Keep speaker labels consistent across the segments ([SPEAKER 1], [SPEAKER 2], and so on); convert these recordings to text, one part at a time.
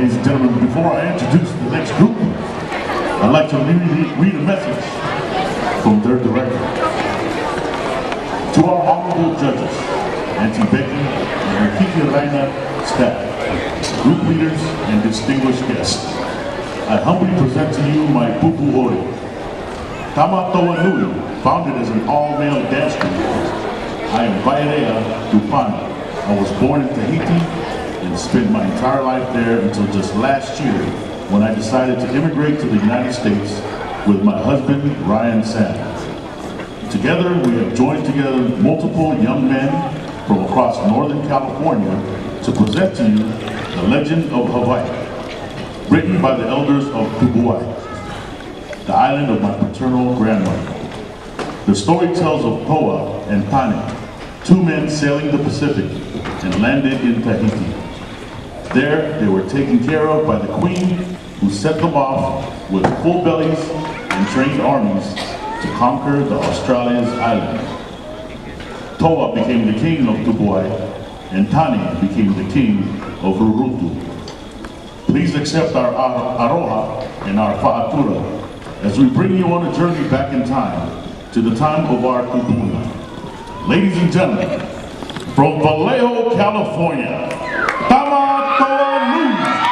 [SPEAKER 1] Ladies and gentlemen, before I introduce the next group, I'd like to read a message from their director. To our honorable judges, Auntie Becky and Kiki Reina staff, group leaders, and distinguished guests, I humbly present to you my Pupu Ori. Tama Toa Nui, founded as an all-male dance group. I am Vairea Dupani. I was born in Tahiti and spent my entire life there until just last year when I decided to immigrate to the United States with my husband, Ryan Sanders. Together, we have joined together multiple young men from across Northern California to present to you The Legend of Hawaii, written by the elders of Tubuai, the island of my paternal grandmother. The story tells of Poa and Tane, two men sailing the Pacific and landed in Tahiti. There, they were taken care of by the queen, who set them off with full bellies and trained armies to conquer the Australia's island. Toa became the king of Tubuai, and Tane became the king of Rurutu. Please accept our aroha and our fa'atura as we bring you on a journey back in time to the time of our kupuna. Ladies and gentlemen, from Vallejo, California, Tama Toa Nui.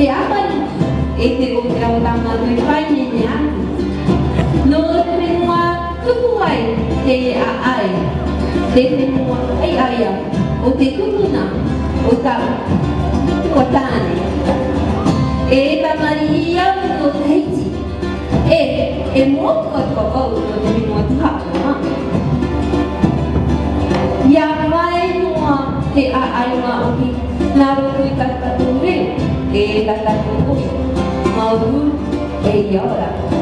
[SPEAKER 2] E apari e te o te au tama tui pai ni ni atu. No te whenua tuku ai te a ai. Te whenua ai aia o te kupuna o ta o tāne. E tamari i au no te heiti. E mōku atu au no te whenua tuhaka. Ia mai noa te a ai ngā oki. Nā roku i tatatu reo, e tatatu oki, mauru e i aora.